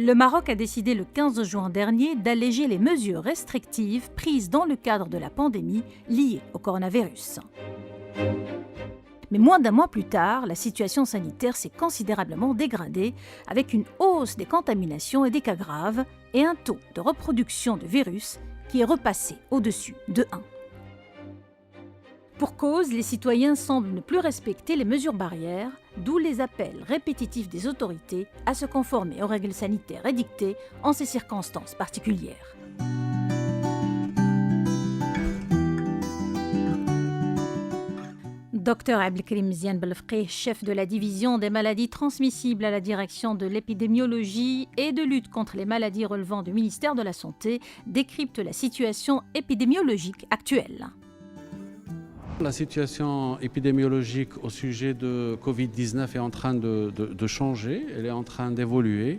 Le Maroc a décidé le 15 juin dernier d'alléger les mesures restrictives prises dans le cadre de la pandémie liée au coronavirus. Mais moins d'un mois plus tard, la situation sanitaire s'est considérablement dégradée avec une hausse des contaminations et des cas graves et un taux de reproduction de virus qui est repassé au-dessus de 1. Pour cause, les citoyens semblent ne plus respecter les mesures barrières, d'où les appels répétitifs des autorités à se conformer aux règles sanitaires édictées en ces circonstances particulières. Dr Abdelkrim Ziane Belfqih, chef de la division des maladies transmissibles à la direction de l'épidémiologie et de lutte contre les maladies relevant du ministère de la Santé, décrypte la situation épidémiologique actuelle. La situation épidémiologique au sujet de Covid-19 est en train de changer, elle est en train d'évoluer.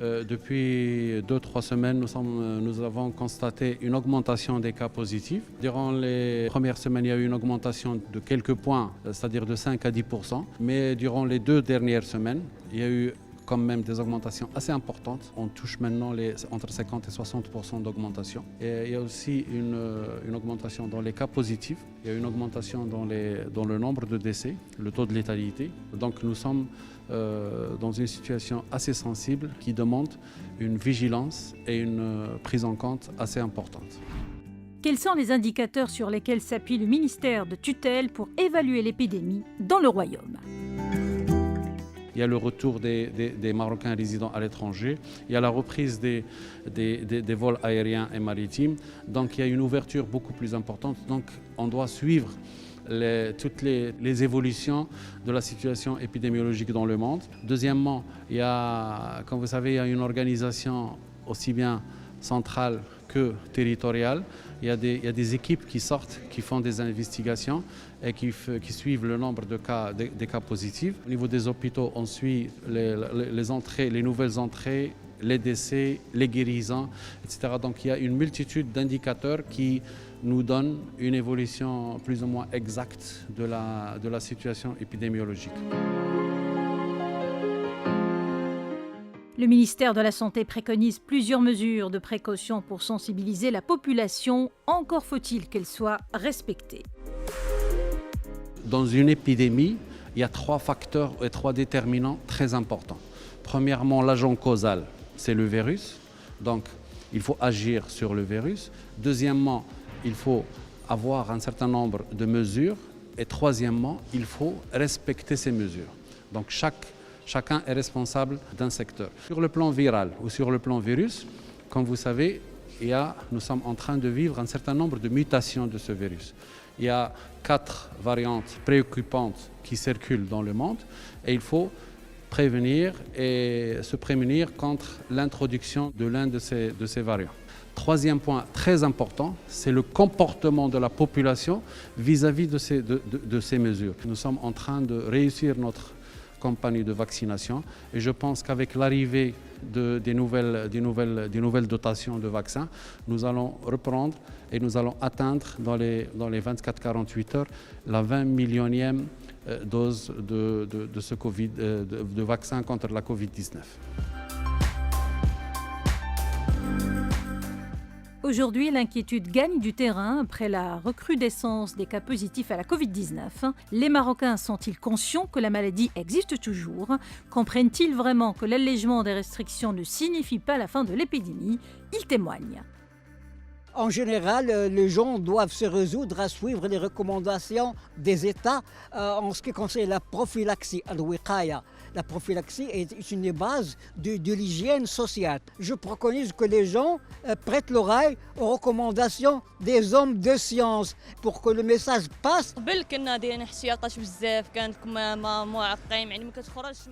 Depuis 2-3 semaines, nous avons constaté une augmentation des cas positifs. Durant les premières semaines, il y a eu une augmentation de quelques points, c'est-à-dire de 5 à 10%. Mais durant les 2 dernières semaines, il y a eu quand même des augmentations assez importantes. On touche maintenant entre 50 et 60% d'augmentation. Et il y a aussi une augmentation dans les cas positifs. Il y a une augmentation dans le nombre de décès, le taux de létalité. Donc nous sommes dans une situation assez sensible qui demande une vigilance et une prise en compte assez importante. Quels sont les indicateurs sur lesquels s'appuie le ministère de tutelle pour évaluer l'épidémie dans le Royaume ? Il y a le retour des Marocains résidant à l'étranger, il y a la reprise des vols aériens et maritimes, donc il y a une ouverture beaucoup plus importante. Donc on doit suivre toutes les évolutions de la situation épidémiologique dans le monde. Deuxièmement, comme vous savez, il y a une organisation aussi bien centrale que territoriale. Il y a des équipes qui sortent, qui font des investigations et qui suivent le nombre des cas positifs. Au niveau des hôpitaux, on suit les nouvelles entrées, les décès, les guérisons, etc. Donc il y a une multitude d'indicateurs qui nous donnent une évolution plus ou moins exacte de la situation épidémiologique. Le ministère de la Santé préconise plusieurs mesures de précaution pour sensibiliser la population. Encore faut-il qu'elles soient respectées. Dans une épidémie, il y a 3 facteurs et 3 déterminants très importants. Premièrement, l'agent causal, c'est le virus. Donc, il faut agir sur le virus. Deuxièmement, il faut avoir un certain nombre de mesures. Et troisièmement, il faut respecter ces mesures. Donc, chacun est responsable d'un secteur. Sur le plan viral ou sur le plan virus, comme vous savez, nous sommes en train de vivre un certain nombre de mutations de ce virus. Il y a 4 variantes préoccupantes qui circulent dans le monde et il faut prévenir et se prémunir contre l'introduction de l'un de ces variants. Troisième point très important, c'est le comportement de la population vis-à-vis de ces mesures. Nous sommes en train de réussir notre campagne de vaccination et je pense qu'avec l'arrivée des nouvelles dotations de vaccins, nous allons reprendre et nous allons atteindre dans les 24-48 heures la 20 millionième dose de vaccin contre la Covid-19. Aujourd'hui, l'inquiétude gagne du terrain après la recrudescence des cas positifs à la Covid-19. Les Marocains sont-ils conscients que la maladie existe toujours ? Comprennent-ils vraiment que l'allègement des restrictions ne signifie pas la fin de l'épidémie ? Ils témoignent. En général, les gens doivent se résoudre à suivre les recommandations des États en ce qui concerne la prophylaxie, al-wiqaya. La prophylaxie est une base de l'hygiène sociale. Je préconise que les gens prêtent l'oreille aux recommandations des hommes de science pour que le message passe.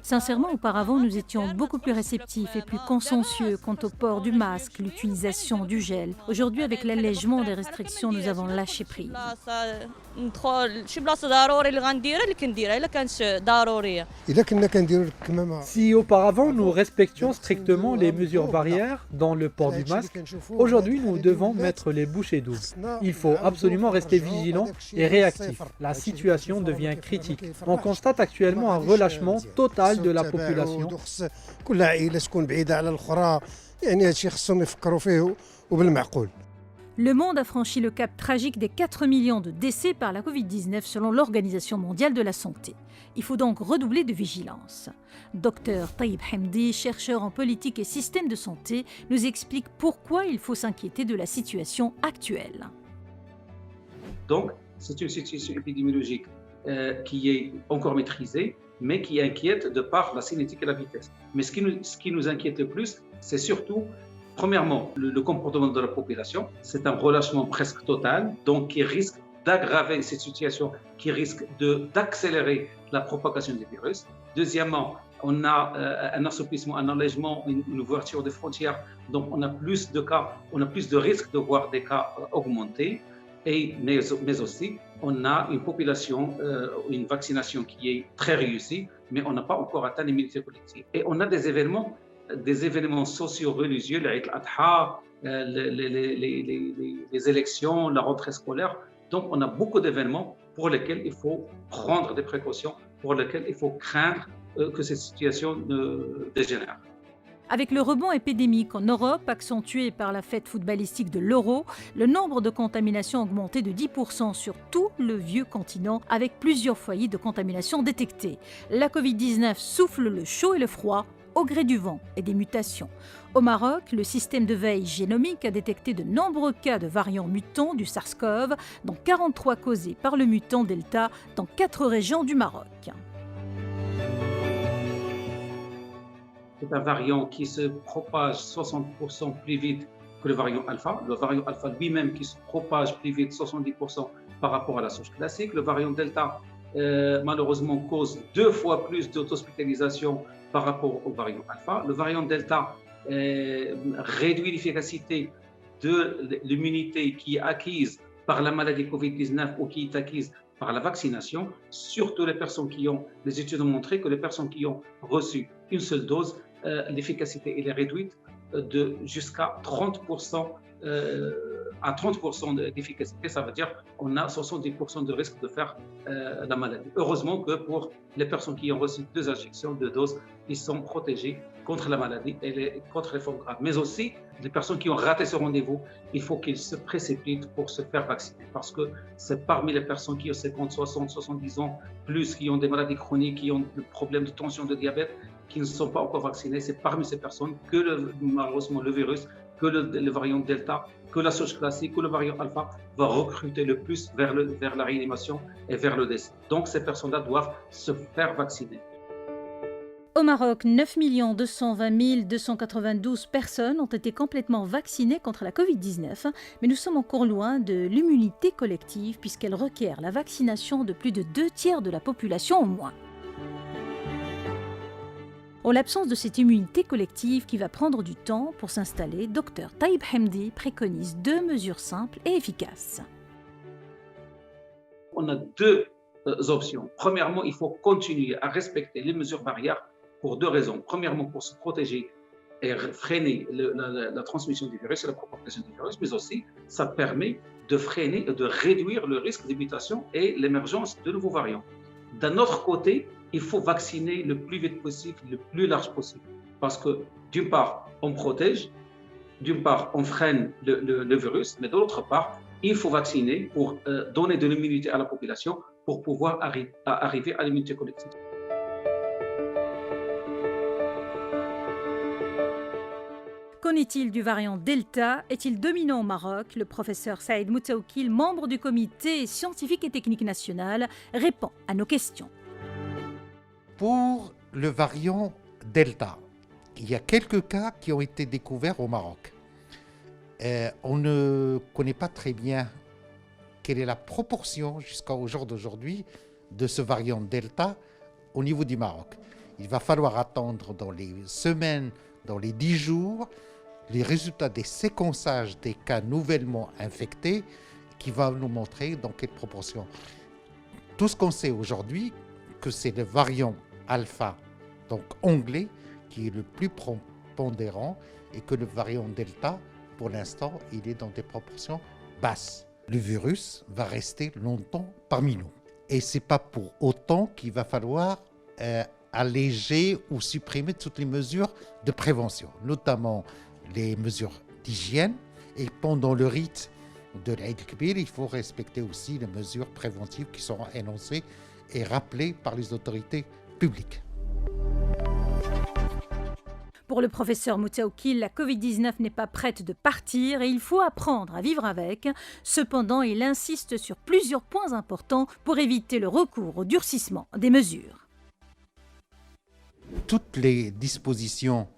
Sincèrement, auparavant, nous étions beaucoup plus réceptifs et plus consciencieux quant au port du masque, l'utilisation du gel. Aujourd'hui, avec l'allègement des restrictions, nous avons lâché prise. إذا كنا Si auparavant nous respections strictement les mesures barrières dans le port du masque, aujourd'hui nous devons mettre les bouchées doubles. Il faut absolument rester vigilant et réactif. La situation devient critique. On constate actuellement un relâchement total de la population. Le monde a franchi le cap tragique des 4 millions de décès par la Covid-19 selon l'Organisation mondiale de la santé. Il faut donc redoubler de vigilance. Dr Taïb Hamdi, chercheur en politique et système de santé, nous explique pourquoi il faut s'inquiéter de la situation actuelle. Donc, c'est une situation épidémiologique qui est encore maîtrisée, mais qui inquiète de par la cinétique et la vitesse. Mais ce qui nous inquiète le plus, c'est surtout, premièrement, le comportement de la population. C'est un relâchement presque total, donc qui risque d'aggraver cette situation, qui risque d'accélérer la propagation du virus. Deuxièmement, on a un assouplissement, un allègement, une ouverture des frontières, donc on a plus de cas, on a plus de risques de voir des cas augmenter. Mais aussi, on a une population, une vaccination qui est très réussie, mais on n'a pas encore atteint l'immunité collective. Et on a des événements socio-religieux, l'Aïd al-Adha, les élections, la rentrée scolaire. Donc, on a beaucoup d'événements pour lesquels il faut prendre des précautions, pour lesquels il faut craindre que cette situation ne dégénère. Avec le rebond épidémique en Europe, accentué par la fête footballistique de l'Euro, le nombre de contaminations a augmenté de 10% sur tout le vieux continent, avec plusieurs foyers de contamination détectés. La Covid-19 souffle le chaud et le froid au gré du vent et des mutations. Au Maroc, le système de veille génomique a détecté de nombreux cas de variants mutants du SARS-CoV, dont 43 causés par le mutant Delta dans 4 régions du Maroc. C'est un variant qui se propage 60% plus vite que le variant alpha. Le variant alpha lui-même qui se propage plus vite 70% par rapport à la souche classique. Le variant delta, malheureusement, cause 2 fois plus d'hospitalisation par rapport au variant alpha. Le variant delta réduit l'efficacité de l'immunité qui est acquise par la maladie Covid-19 ou qui est acquise par la vaccination, surtout les personnes qui ont, les études ont montré que les personnes qui ont reçu une seule dose, l'efficacité elle est réduite de jusqu'à 30%, à 30% d'efficacité. Ça veut dire qu'on a 70% de risque de faire la maladie. Heureusement que pour les personnes qui ont reçu 2 injections, 2 doses, ils sont protégés contre la maladie et contre les formes graves. Mais aussi, les personnes qui ont raté ce rendez-vous, il faut qu'ils se précipitent pour se faire vacciner. Parce que c'est parmi les personnes qui ont 50, 60, 70 ans, plus qui ont des maladies chroniques, qui ont des problèmes de tension, de diabète, qui ne sont pas encore vaccinés. C'est parmi ces personnes que malheureusement le virus, que le variant Delta, que la souche classique, que le variant Alpha va recruter le plus vers la réanimation et vers le décès. Donc ces personnes-là doivent se faire vacciner. Au Maroc, 9 220 292 personnes ont été complètement vaccinées contre la Covid-19, mais nous sommes encore loin de l'immunité collective puisqu'elle requiert la vaccination de plus de 2/3 de la population au moins. En l'absence de cette immunité collective qui va prendre du temps pour s'installer, Dr Taïb Hamdi préconise 2 mesures simples et efficaces. On a 2 options. Premièrement, il faut continuer à respecter les mesures barrières pour 2 raisons. Premièrement, pour se protéger et freiner la transmission du virus et la propagation du virus, mais aussi ça permet de freiner et de réduire le risque de mutation et l'émergence de nouveaux variants. D'un autre côté, il faut vacciner le plus vite possible, le plus large possible. Parce que d'une part, on protège, d'une part, on freine le virus, mais d'autre part, il faut vacciner pour donner de l'immunité à la population pour pouvoir arriver à l'immunité collective. Qu'en est-il du variant Delta? Est-il dominant au Maroc? Le professeur Saïd Moutaoukil, membre du comité scientifique et technique national, répond à nos questions. Pour le variant Delta, il y a quelques cas qui ont été découverts au Maroc. On ne connaît pas très bien quelle est la proportion jusqu'au jour d'aujourd'hui de ce variant Delta au niveau du Maroc. Il va falloir attendre dans les semaines, dans les 10 jours, les résultats des séquençages des cas nouvellement infectés qui va nous montrer dans quelle proportion. Tout ce qu'on sait aujourd'hui, que c'est le variant alpha donc anglais qui est le plus prépondérant et que le variant Delta, pour l'instant, il est dans des proportions basses. Le virus va rester longtemps parmi nous. Et ce n'est pas pour autant qu'il va falloir alléger ou supprimer toutes les mesures de prévention, notamment les mesures d'hygiène. Et pendant le rite de l'Aïd el-Kibir, il faut respecter aussi les mesures préventives qui seront énoncées et rappelées par les autorités publiques. Pour le professeur Moutaoukil, la Covid-19 n'est pas prête de partir et il faut apprendre à vivre avec. Cependant, il insiste sur plusieurs points importants pour éviter le recours au durcissement des mesures. Toutes les dispositions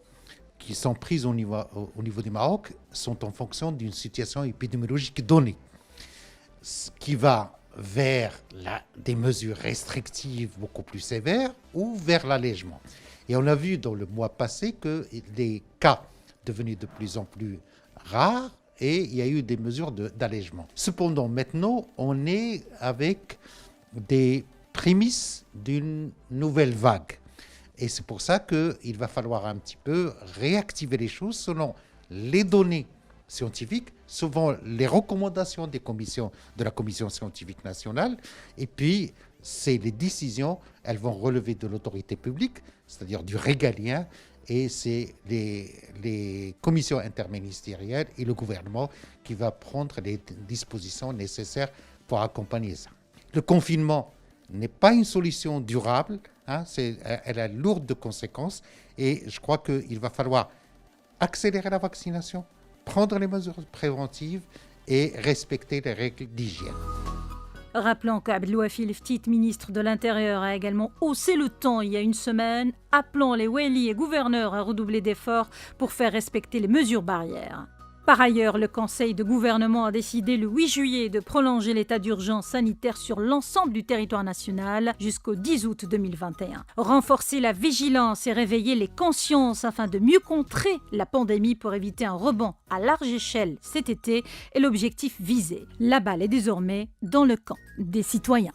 qui sont prises au niveau du Maroc sont en fonction d'une situation épidémiologique donnée, ce qui va vers des mesures restrictives beaucoup plus sévères ou vers l'allègement. Et on a vu dans le mois passé que les cas devenaient de plus en plus rares et il y a eu des mesures d'allègement. Cependant, maintenant, on est avec des prémices d'une nouvelle vague. Et c'est pour ça qu'il va falloir un petit peu réactiver les choses selon les données scientifiques, selon les recommandations de la Commission scientifique nationale. Et puis, les décisions, elles vont relever de l'autorité publique, c'est-à-dire du régalien, et c'est les commissions interministérielles et le gouvernement qui va prendre les dispositions nécessaires pour accompagner ça. Le confinement n'est pas une solution durable, elle est lourde de conséquences, et je crois qu'il va falloir accélérer la vaccination, prendre les mesures préventives et respecter les règles d'hygiène. Rappelons qu'Abdelouafi Leftit, ministre de l'Intérieur, a également haussé le ton il y a une semaine, appelant les wali et gouverneurs à redoubler d'efforts pour faire respecter les mesures barrières. Par ailleurs, le Conseil de gouvernement a décidé le 8 juillet de prolonger l'état d'urgence sanitaire sur l'ensemble du territoire national jusqu'au 10 août 2021. Renforcer la vigilance et réveiller les consciences afin de mieux contrer la pandémie pour éviter un rebond à large échelle cet été est l'objectif visé. La balle est désormais dans le camp des citoyens.